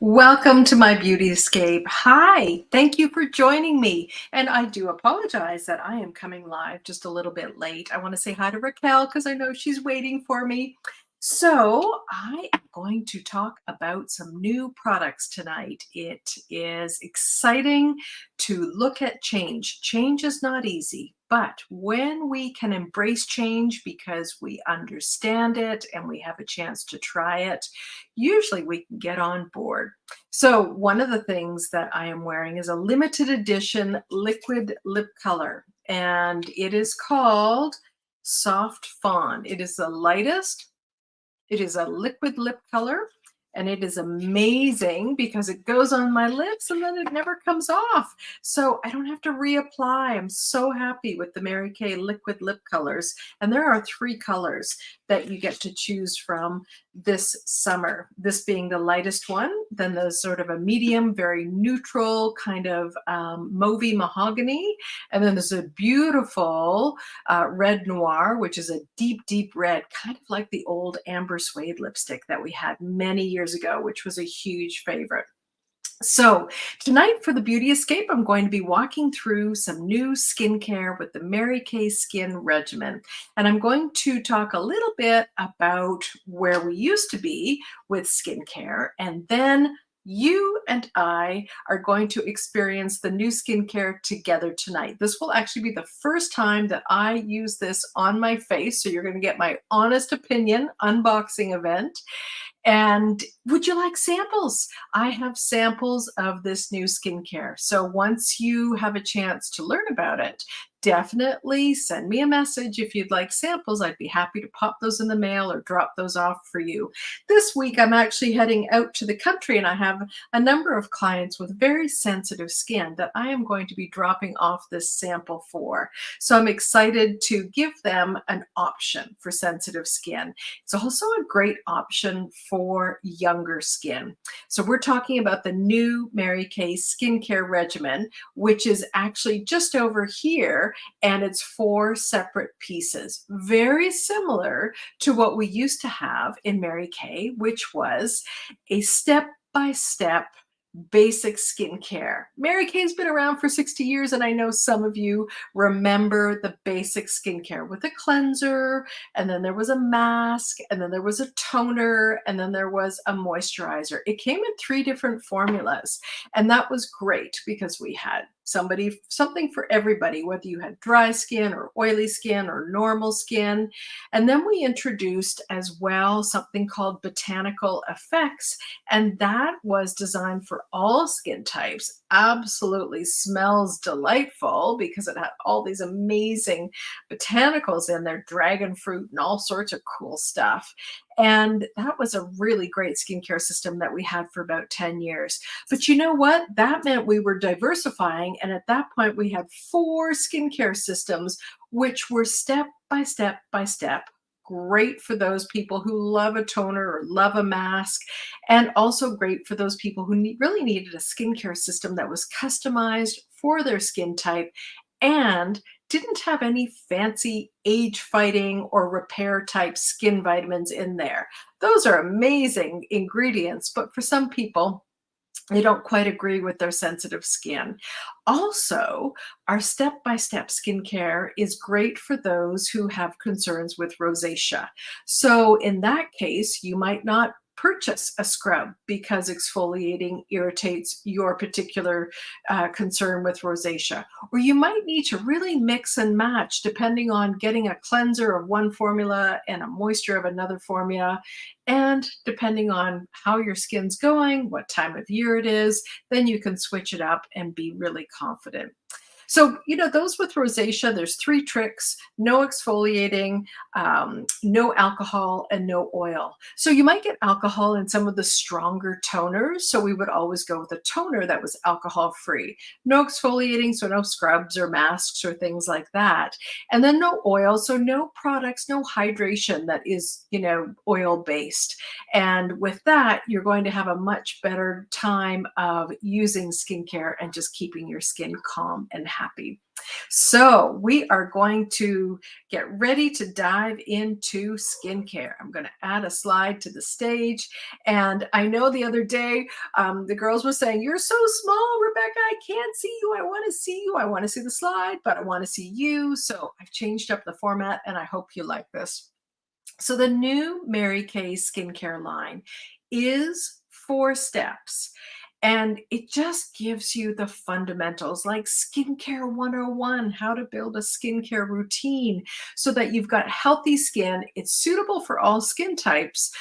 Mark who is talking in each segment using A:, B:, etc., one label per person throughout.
A: Welcome to my beauty escape. Hi, thank you for joining me. And I do apologize that I am coming live just a little bit late. I want to say hi to Raquel because I know she's waiting for me. So, I am going to talk about some new products tonight. It is exciting to look at change. Change is not easy, but when we can embrace change because we understand it and we have a chance to try it, usually we can get on board. So one of the things that I am wearing is a limited edition liquid lip color, and it is called Soft Fawn. It is the lightest. It is a liquid lip color, and it is amazing because it goes on my lips and then it never comes off. So I don't have to reapply. I'm so happy with the Mary Kay liquid lip colors. And there are 3 colors that you get to choose from this summer. This being the lightest one, then the sort of a medium, very neutral kind of mauvey mahogany. And then there's a beautiful red noir, which is a deep, deep red, kind of like the old amber suede lipstick that we had many years ago, which was a huge favorite. So tonight for the Beauty Escape, I'm going to be walking through some new skincare with the Mary Kay Skin Regimen. And I'm going to talk a little bit about where we used to be with skincare, and then you and I are going to experience the new skincare together tonight. This will actually be the first time that I use this on my face. So you're going to get my honest opinion unboxing event. And would you like samples? I have samples of this new skincare. So once you have a chance to learn about it, definitely send me a message if you'd like samples. I'd be happy to pop those in the mail or drop those off for you. This week, I'm actually heading out to the country, and I have a number of clients with very sensitive skin that I am going to be dropping off this sample for. So I'm excited to give them an option for sensitive skin. It's also a great option for younger skin. So we're talking about the new Mary Kay Skincare Regimen, which is actually just over here, and it's 4 separate pieces. Very similar to what we used to have in Mary Kay, which was a step-by-step basic skincare. Mary Kay's been around for 60 years, and I know some of you remember the basic skincare with a cleanser, and then there was a mask, and then there was a toner, and then there was a moisturizer. It came in 3 different formulas, and that was great because we had something for everybody, whether you had dry skin or oily skin or normal skin. And then we introduced as well something called botanical effects, and that was designed for all skin types. Absolutely smells delightful because it had all these amazing botanicals in there, dragon fruit and all sorts of cool stuff. And that was a really great skincare system that we had for about 10 years. But you know what? That meant we were diversifying. And at that point, we had 4 skincare systems, which were step by step by step. Great for those people who love a toner or love a mask, and also great for those people who really needed a skincare system that was customized for their skin type and didn't have any fancy age fighting or repair type skin vitamins in there. Those are amazing ingredients, but for some people, they don't quite agree with their sensitive skin. Also, our step-by-step skincare is great for those who have concerns with rosacea. So in that case, you might not purchase a scrub because exfoliating irritates your particular concern with rosacea. Or you might need to really mix and match depending on getting a cleanser of one formula and a moisture of another formula. And depending on how your skin's going, what time of year it is, then you can switch it up and be really confident. So, those with rosacea, there's 3 tricks: no exfoliating, no alcohol, and no oil. So you might get alcohol in some of the stronger toners. So we would always go with a toner that was alcohol free. No exfoliating, so no scrubs or masks or things like that. And then no oil, so no products, no hydration that is, oil based. And with that, you're going to have a much better time of using skincare and just keeping your skin calm and happy. So we are going to get ready to dive into skincare. I'm going to add a slide to the stage. And I know the other day, the girls were saying, "You're so small, Rebecca. I can't see you. I want to see you. I want to see the slide, but I want to see you." So I've changed up the format and I hope you like this. So the new Mary Kay skincare line is 4 steps. And it just gives you the fundamentals like skincare 101, how to build a skincare routine so that you've got healthy skin. It's suitable for all skin types,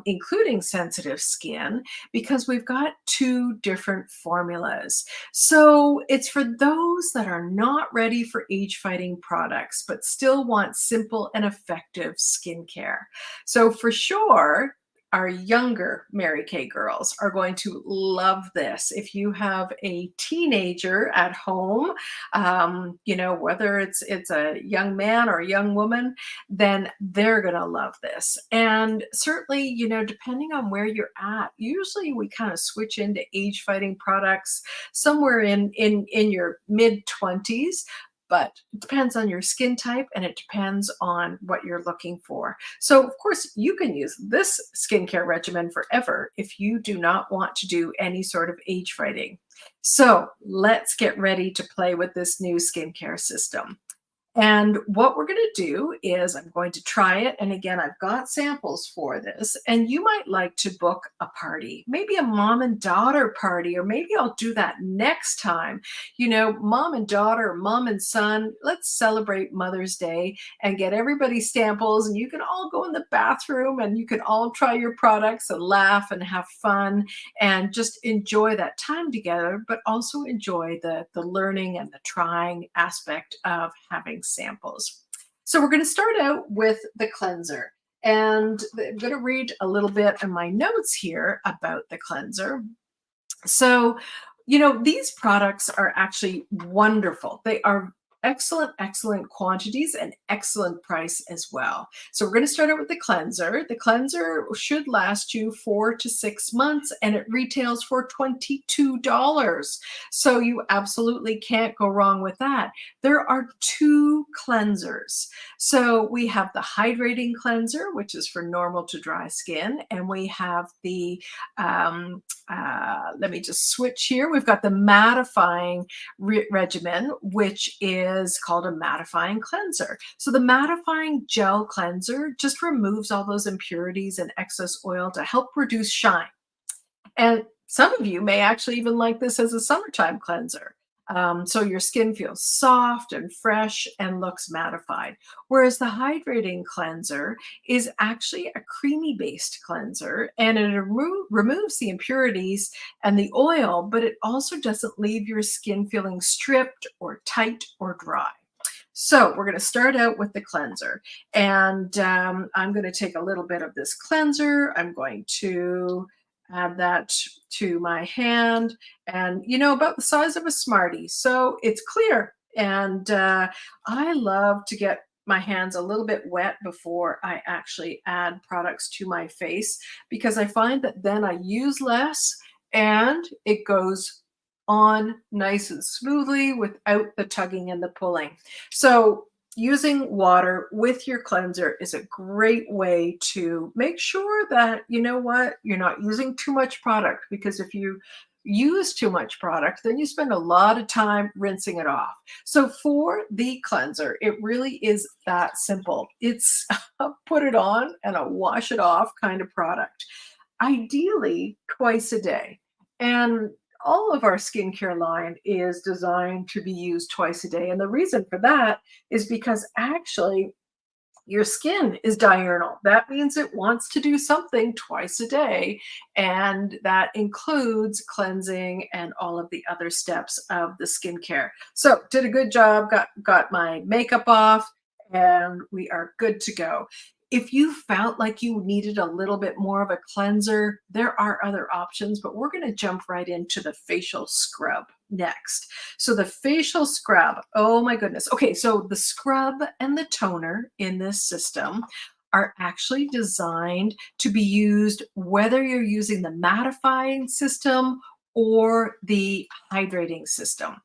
A: including sensitive skin, because we've got 2 different formulas. So it's for those that are not ready for age fighting products, but still want simple and effective skincare. So for sure, our younger Mary Kay girls are going to love this. If you have a teenager at home, whether it's a young man or a young woman, then they're going to love this. And certainly, depending on where you're at, usually we kind of switch into age fighting products somewhere in your mid 20s. But it depends on your skin type and it depends on what you're looking for. So, of course, you can use this skincare regimen forever if you do not want to do any sort of age fighting. So, let's get ready to play with this new skincare system. And what we're going to do is I'm going to try it. And again, I've got samples for this. And you might like to book a party, maybe a mom and daughter party, or maybe I'll do that next time. Mom and daughter, mom and son, let's celebrate Mother's Day and get everybody samples. And you can all go in the bathroom and you can all try your products and laugh and have fun and just enjoy that time together, but also enjoy the learning and the trying aspect of having samples. So we're going to start out with the cleanser. And I'm going to read a little bit in my notes here about the cleanser. So, these products are actually wonderful. They are excellent quantities and excellent price as well. So we're going to start out with the cleanser. The cleanser should last you 4 to 6 months and it retails for $22. So you absolutely can't go wrong with that. There are 2 cleansers. So we have the hydrating cleanser, which is for normal to dry skin, and we have the let me just switch here. We've got the mattifying regimen, which is called a mattifying cleanser. So the mattifying gel cleanser just removes all those impurities and excess oil to help reduce shine. And some of you may actually even like this as a summertime cleanser. So your skin feels soft and fresh and looks mattified. Whereas the hydrating cleanser is actually a creamy based cleanser and it removes the impurities and the oil, but it also doesn't leave your skin feeling stripped or tight or dry. So we're going to start out with the cleanser. And I'm going to take a little bit of this cleanser. I'm going to add that to my hand and about the size of a Smartie, so it's clear. And I love to get my hands a little bit wet before I actually add products to my face, because I find that then I use less and it goes on nice and smoothly without the tugging and the pulling. So using water with your cleanser is a great way to make sure that, you're not using too much product, because if you use too much product, then you spend a lot of time rinsing it off. So for the cleanser, it really is that simple. It's a put it on and a wash it off kind of product, ideally twice a day. And all of our skincare line is designed to be used twice a day. And the reason for that is because actually your skin is diurnal. That means it wants to do something twice a day. And that includes cleansing and all of the other steps of the skincare. So did a good job, got my makeup off, and we are good to go. If you felt like you needed a little bit more of a cleanser, there are other options, but we're going to jump right into the facial scrub next. So the facial scrub, oh my goodness. Okay, so the scrub and the toner in this system are actually designed to be used whether you're using the mattifying system or the hydrating system.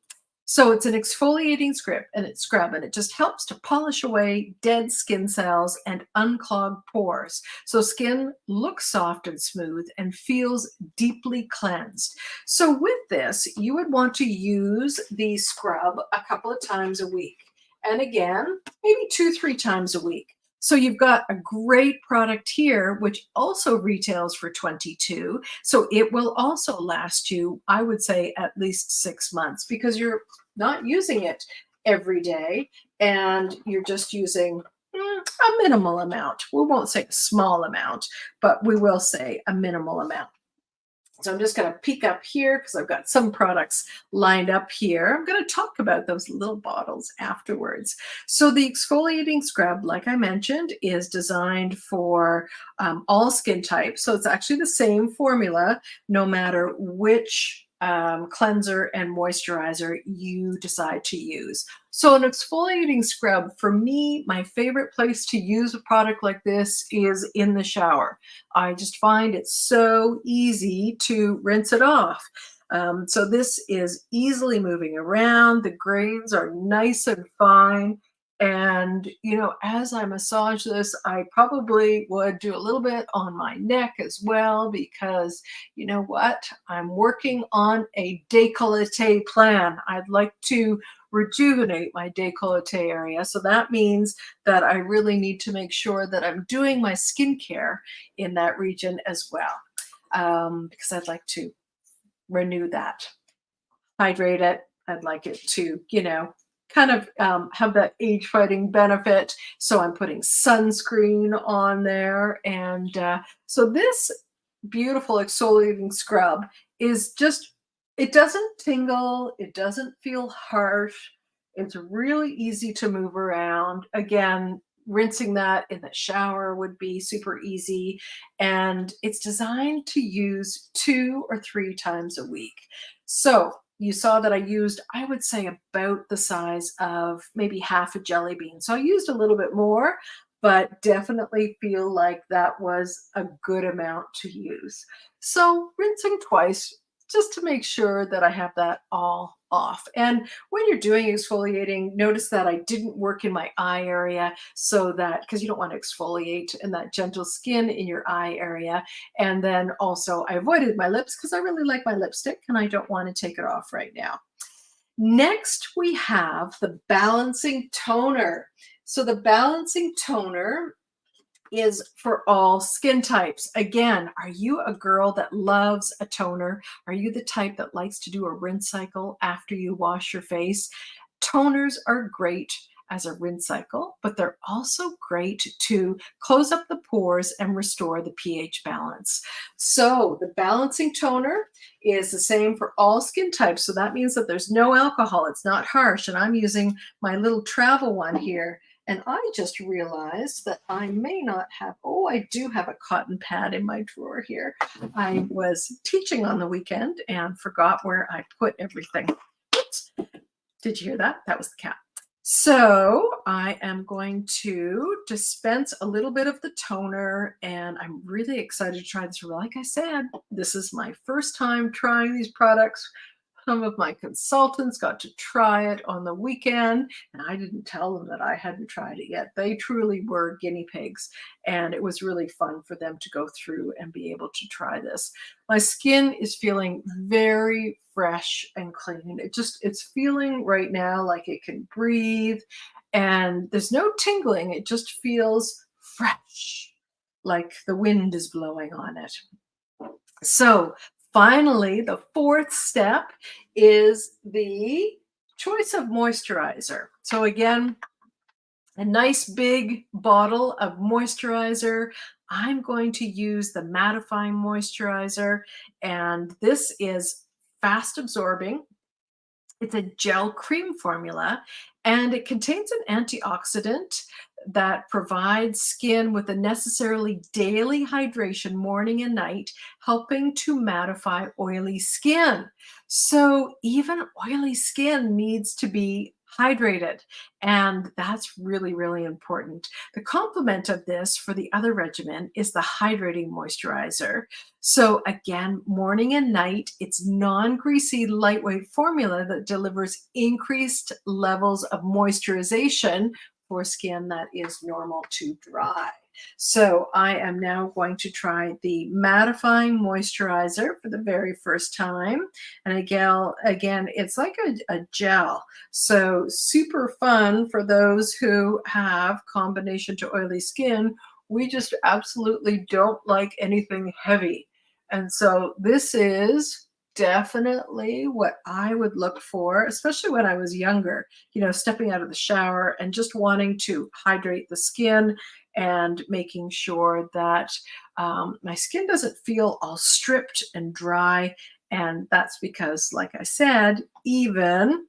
A: So it's an exfoliating scrub, and it just helps to polish away dead skin cells and unclog pores. So skin looks soft and smooth and feels deeply cleansed. So with this, you would want to use the scrub a couple of times a week. And again, maybe 2, 3 times a week. So you've got a great product here, which also retails for 22. So it will also last you, I would say, at least 6 months because you're not using it every day and you're just using a minimal amount. We won't say a small amount, but we will say a minimal amount. So I'm just going to peek up here because I've got some products lined up here. I'm going to talk about those little bottles afterwards. So the exfoliating scrub, like I mentioned, is designed for all skin types. So it's actually the same formula no matter which cleanser and moisturizer you decide to use. So an exfoliating scrub, for me, my favorite place to use a product like this is in the shower. I just find it so easy to rinse it off. So this is easily moving around. The grains are nice and fine. And, as I massage this, I probably would do a little bit on my neck as well, because you know what? I'm working on a décolleté plan. I'd like to rejuvenate my décolleté area. So that means that I really need to make sure that I'm doing my skincare in that region as well, because I'd like to renew that, hydrate it. I'd like it to, kind of have that age fighting benefit. So I'm putting sunscreen on there. And so this beautiful exfoliating scrub is just, it doesn't tingle, it doesn't feel harsh. It's really easy to move around. Again, rinsing that in the shower would be super easy. And it's designed to use 2 or 3 times a week. So you saw that I used, I would say, about the size of maybe half a jelly bean. So I used a little bit more, but definitely feel like that was a good amount to use. So rinsing twice just to make sure that I have that all off. And when you're doing exfoliating, notice that I didn't work in my eye area, so that, because you don't want to exfoliate in that gentle skin in your eye area. And then also I avoided my lips because I really like my lipstick and I don't want to take it off right now. Next, we have the balancing toner. So the balancing toner is for all skin types. Again, are you a girl that loves a toner? Are you the type that likes to do a rinse cycle after you wash your face? Toners are great as a rinse cycle, but they're also great to close up the pores and restore the pH balance. So the balancing toner is the same for all skin types. So that means that there's no alcohol. It's not harsh. And I'm using my little travel one here. And I just realized that I may not have, oh, I do have a cotton pad in my drawer here. I was teaching on the weekend and forgot where I put everything. Oops. Did you hear that? That was the cat. So I am going to dispense a little bit of the toner, and I'm really excited to try this. Like I said, this is my first time trying these products. Some of my consultants got to try it on the weekend, and I didn't tell them that I hadn't tried it yet. They truly were guinea pigs, and it was really fun for them to go through and be able to try this. My skin is feeling very fresh and clean. It's feeling right now like it can breathe, and there's no tingling. It just feels fresh, like the wind is blowing on it. So finally, the fourth step is the choice of moisturizer. So again, a nice big bottle of moisturizer. I'm going to use the mattifying moisturizer, and this is fast absorbing. It's a gel cream formula, and it contains an antioxidant that provides skin with the necessarily daily hydration morning and night, helping to mattify oily skin. So even oily skin needs to be hydrated. And that's really, really important. The complement of this for the other regimen is the hydrating moisturizer. So again, morning and night, it's non-greasy, lightweight formula that delivers increased levels of moisturization for skin that is normal to dry. So I am now going to try the mattifying moisturizer for the very first time. And again, it's like a gel. So super fun for those who have combination to oily skin. We just absolutely don't like anything heavy. And so this is definitely what I would look for, especially when I was younger, stepping out of the shower and just wanting to hydrate the skin and making sure that my skin doesn't feel all stripped and dry. And that's because, like I said, even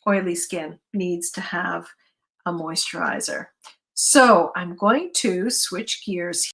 A: oily skin needs to have a moisturizer. So I'm going to switch gears.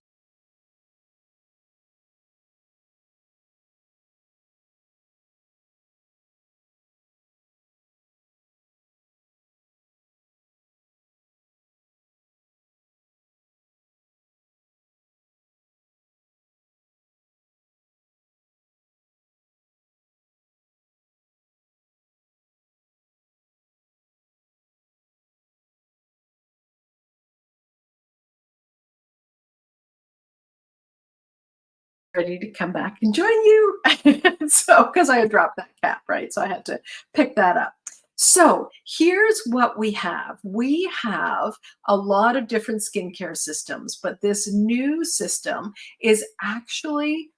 A: Ready to come back and join you. So, because I had dropped that cap, right? So I had to pick that up. So here's what we have. We have a lot of different skincare systems, but this new system is actually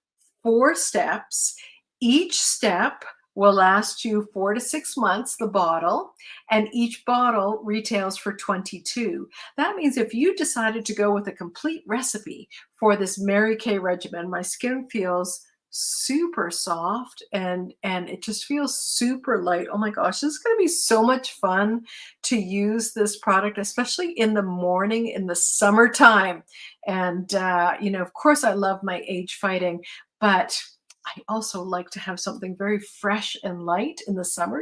A: 4 steps. Each step will last you 4 to 6 months, the bottle, and each bottle retails for 22. That means if you decided to go with a complete recipe for this Mary Kay regimen, my skin feels super soft and it just feels super light. Oh my gosh, this is going to be so much fun to use this product, especially in the morning in the summertime. And of course I love my age fighting, but I also like to have something very fresh and light in the summer,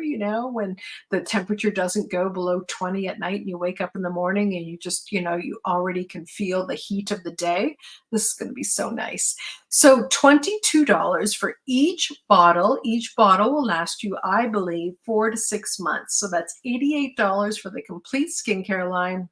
A: when the temperature doesn't go below 20 at night and you wake up in the morning and you just, you already can feel the heat of the day. This is going to be so nice. So $22 for each bottle. Each bottle will last you, I believe, 4 to 6 months. So that's $88 for the complete skincare line.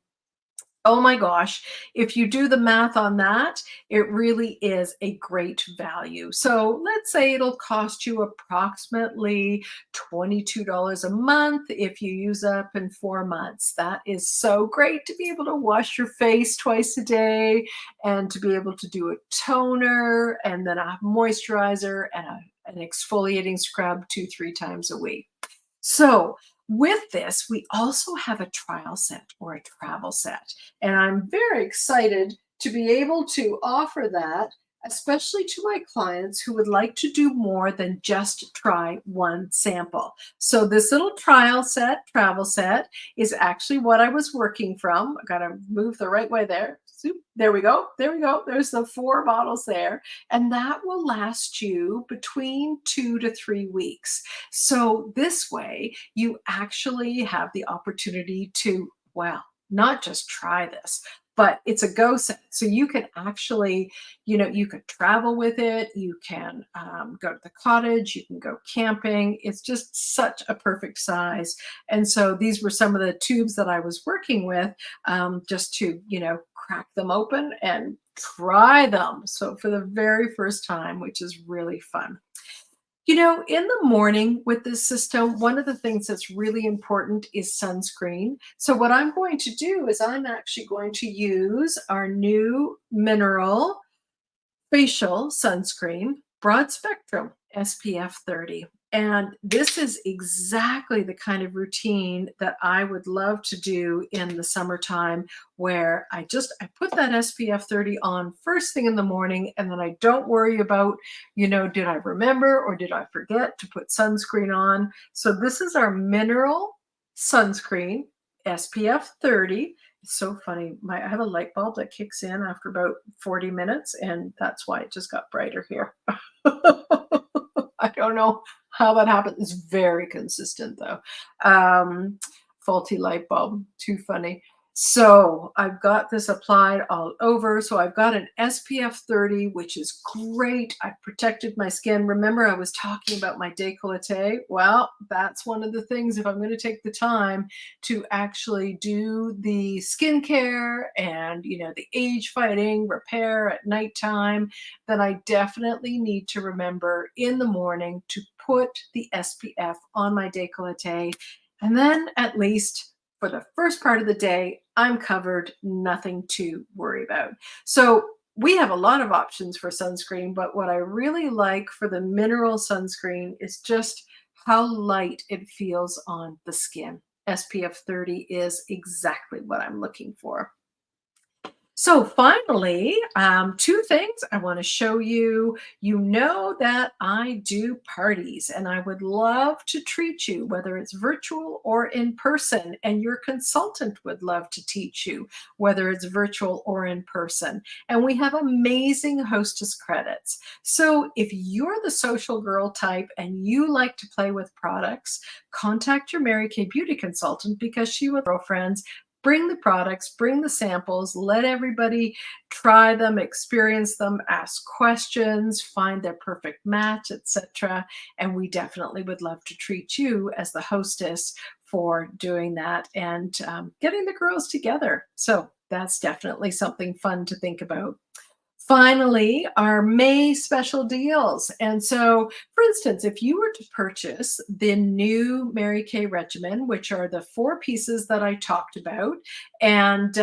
A: Oh my gosh, if you do the math on that, it really is a great value. So let's say it'll cost you approximately $22 a month if you use up in 4 months. That is so great to be able to wash your face twice a day and to be able to do a toner and then a moisturizer and an exfoliating scrub 2, 3 times a week. So with this, we also have a trial set or a travel set. And I'm very excited to be able to offer that, especially to my clients who would like to do more than just try one sample. So this little trial set, travel set, is actually what I was working from. I got to move the right way there. Zoop. There we go. There we go. There's the 4 bottles there. And that will last you between 2 to 3 weeks. So this way, you actually have the opportunity to, well, not just try this, but it's a go set. So you can actually, you could travel with it. You can go to the cottage. You can go camping. It's just such a perfect size. And so these were some of the tubes that I was working with, just to, crack them open and try them. So for the very first time, which is really fun. In the morning with this system, one of the things that's really important is sunscreen. So what I'm going to do is I'm actually going to use our new mineral facial sunscreen, broad spectrum, SPF 30. And this is exactly the kind of routine that I would love to do in the summertime, where I put that SPF 30 on first thing in the morning, and then I don't worry about, did I remember or did I forget to put sunscreen on? So this is our mineral sunscreen, SPF 30. It's so funny. I have a light bulb that kicks in after about 40 minutes, and that's why it just got brighter here. I don't know how that happened. It's very consistent though. faulty light bulb. Too funny. So I've got this applied all over. So I've got an SPF 30, which is great. I've protected my skin. Remember, I was talking about my décolleté. Well, that's one of the things, if I'm going to take the time to actually do the skincare and, the age fighting repair at nighttime, then I definitely need to remember in the morning to put the SPF on my décolleté. And then at least for the first part of the day, I'm covered, nothing to worry about. So we have a lot of options for sunscreen, but what I really like for the mineral sunscreen is just how light it feels on the skin. SPF 30 is exactly what I'm looking for. So finally, two things I want to show you. You know that I do parties and I would love to treat you, whether it's virtual or in person, and your consultant would love to teach you, whether it's virtual or in person. And we have amazing hostess credits. So if you're the social girl type and you like to play with products, contact your Mary Kay beauty consultant because she will girlfriends. Bring the products, bring the samples, let everybody try them, experience them, ask questions, find their perfect match, etc. And we definitely would love to treat you as the hostess for doing that and getting the girls together. So that's definitely something fun to think about. Finally, our May special deals. And so, for instance, if you were to purchase the new Mary Kay regimen, which are the four pieces that I talked about, and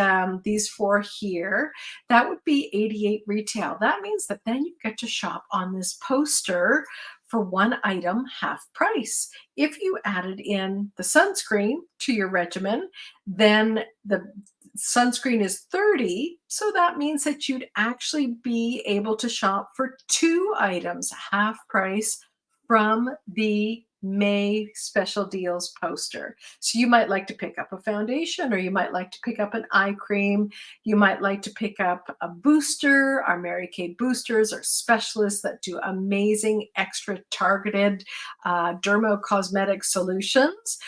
A: these four here, that would be 88 retail. That means that then you get to shop on this poster for one item half price. If you added in the sunscreen to your regimen, then the sunscreen is 30, so that means that you'd actually be able to shop for two items half price from the May special deals poster. So you might like to pick up a foundation, or you might like to pick up an eye cream. You might like to pick up a booster. Our Mary Kay boosters are specialists that do amazing extra targeted dermo cosmetic solutions.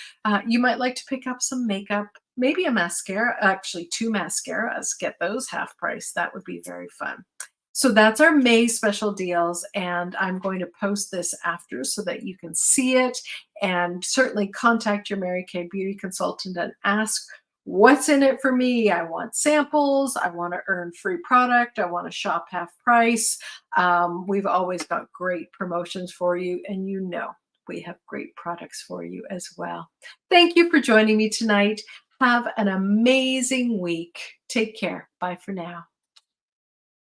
A: You might like to pick up some makeup, maybe a mascara, actually two mascaras, get those half price. That would be very fun. So that's our May special deals, and I'm going to post this after so that you can see it, and certainly contact your Mary Kay beauty consultant and ask what's in it for me. I want samples. I want to earn free product. I want to shop half price. We've always got great promotions for you, and we have great products for you as well. Thank you for joining me tonight. Have an amazing week. Take care. Bye for now.